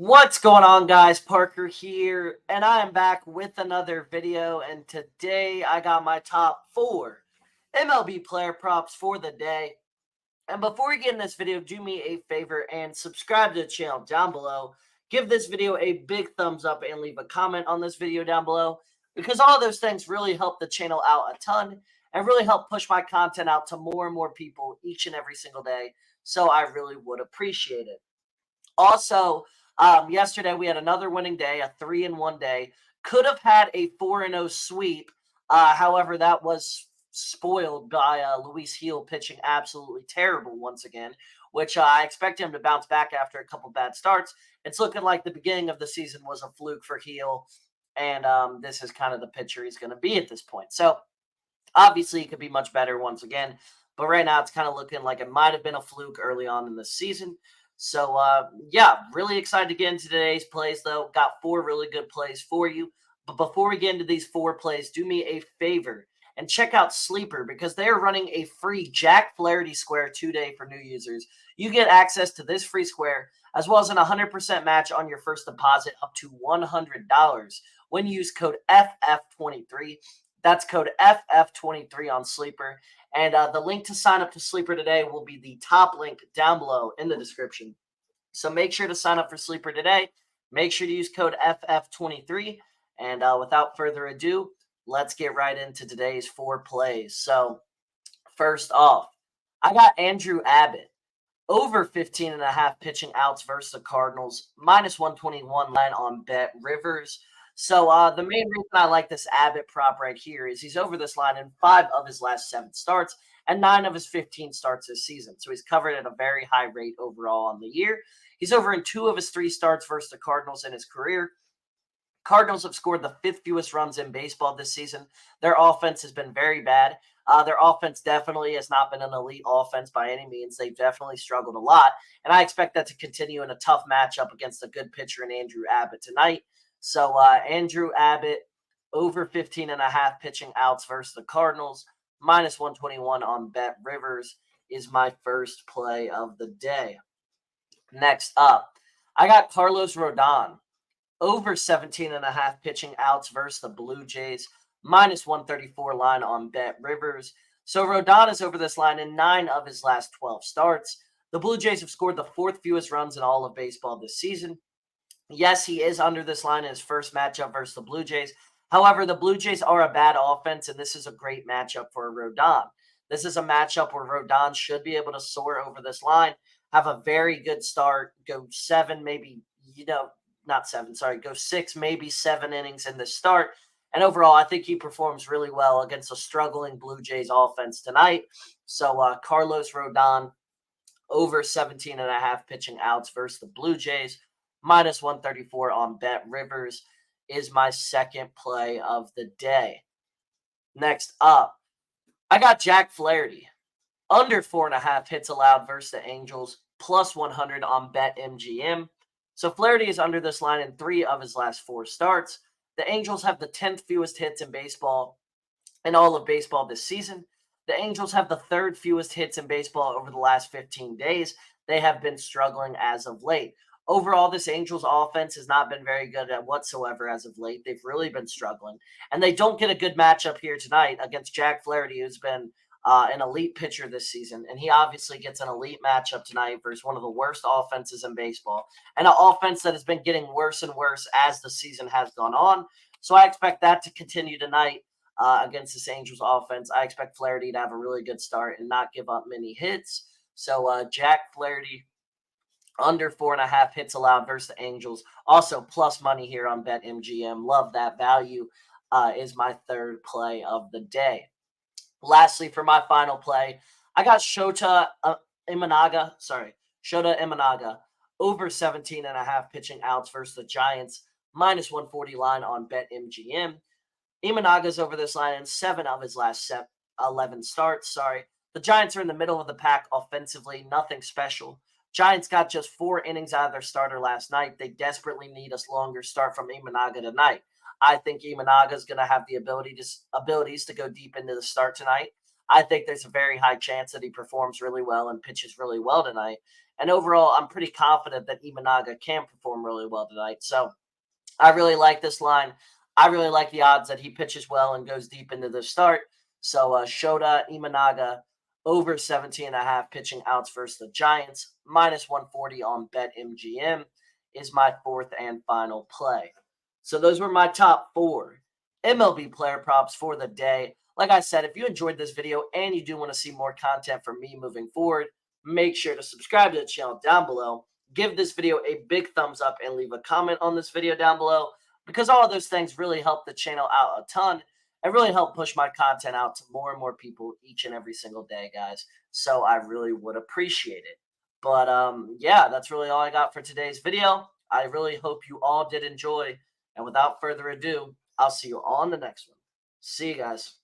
What's going on, guys? Parker here, and I am back with another video. And today I got my top 4 MLB player props for the day. And before we get in this video, do me a favor and subscribe to the channel down below. Give this video a big thumbs up and leave a comment on this video down below, because all those things really help the channel out a ton and really help push my content out to more and more people each and every single day. So I really would appreciate it. Also, yesterday we had another winning day, a 3-1 day. Could have had a 4-0 sweep. However, that was spoiled by Luis Heel pitching absolutely terrible once again, which I expect him to bounce back after a couple bad starts. It's looking like the beginning of the season was a fluke for Heel, and this is kind of the pitcher he's going to be at this point. So obviously, he could be much better once again, but right now it's kind of looking like it might have been a fluke early on in the season. So, yeah, really excited to get into today's plays, though. Got 4 really good plays for you. But before we get into these 4 plays, do me a favor and check out Sleeper, because they are running a free Jack Flaherty Square today for new users. You get access to this free square as well as an 100% match on your first deposit up to $100 when you use code FF23. That's code FF23 on Sleeper. And the link to sign up to Sleeper today will be the top link down below in the description. So make sure to sign up for Sleeper today. Make sure to use code FF23. And without further ado, let's get right into today's 4 plays. So first off, I got Andrew Abbott over 15.5 pitching outs versus the Cardinals, -121 line on Bet Rivers. So the main reason I like this Abbott prop right here is he's over this line in 5 of his last 7 starts and 9 of his 15 starts this season. So he's covered at a very high rate overall on the year. He's over in 2 of his 3 starts versus the Cardinals in his career. Cardinals have scored the 5th fewest runs in baseball this season. Their offense has been very bad. Their offense definitely has not been an elite offense by any means. They've definitely struggled a lot, and I expect that to continue in a tough matchup against a good pitcher in Andrew Abbott tonight. So Andrew Abbott over 15.5 pitching outs versus the Cardinals, -121 on Bet Rivers is my first play of the day. Next up, I got Carlos Rodon over 17.5 pitching outs versus the Blue Jays, -134 line on Bet Rivers. So Rodon is over this line in 9 of his last 12 starts. The Blue Jays have scored the 4th fewest runs in all of baseball this season. Yes, he is under this line in his first matchup versus the Blue Jays. However, the Blue Jays are a bad offense, and this is a great matchup for Rodon. This is a matchup where Rodon should be able to soar over this line, have a very good start, go 7, maybe, not 7, sorry, go 6, maybe 7 innings in the start. And overall, I think he performs really well against a struggling Blue Jays offense tonight. So Carlos Rodon over 17.5 pitching outs versus the Blue Jays, -134 on Bet Rivers is my second play of the day. Next up, I got Jack Flaherty under 4.5 hits allowed versus the Angels, +100 on BetMGM. So Flaherty is under this line in 3 of his last 4 starts. The Angels have the 10th fewest hits in baseball in all of baseball this season. The Angels have the 3rd fewest hits in baseball over the last 15 days. They have been struggling as of late. Overall, this Angels offense has not been very good at whatsoever as of late. They've really been struggling. And they don't get a good matchup here tonight against Jack Flaherty, who's been an elite pitcher this season. And he obviously gets an elite matchup tonight versus one of the worst offenses in baseball, and an offense that has been getting worse and worse as the season has gone on. So I expect that to continue tonight against this Angels offense. I expect Flaherty to have a really good start and not give up many hits. So Jack Flaherty under 4.5 hits allowed versus the Angels. Also, plus money here on BetMGM. Love that value. Is my 3rd play of the day. Lastly, for my final play, I got Shota Imanaga over 17.5 pitching outs versus the Giants, -140 line on BetMGM. Imanaga's over this line in 7 of his last 11 starts. The Giants are in the middle of the pack offensively, nothing special. Giants got just 4 innings out of their starter last night. They desperately need a longer start from Imanaga tonight. I think Imanaga is going to have the abilities to go deep into the start tonight. I think there's a very high chance that he performs really well and pitches really well tonight. And overall, I'm pretty confident that Imanaga can perform really well tonight. So I really like this line. I really like the odds that he pitches well and goes deep into the start. So Shota Imanaga over 17.5 pitching outs versus the Giants, minus 140 on BetMGM is my fourth and final play. So those were my top four MLB player props for the day. Like I said, if you enjoyed this video and you do want to see more content from me moving forward, make sure to subscribe to the channel down below. Give this video a big thumbs up and leave a comment on this video down below, because all of those things really help the channel out a ton and really help push my content out to more and more people each and every single day, guys. So I really would appreciate it. But yeah, that's really all I got for today's video. I really hope you all did enjoy. And without further ado, I'll see you all in the next one. See you guys.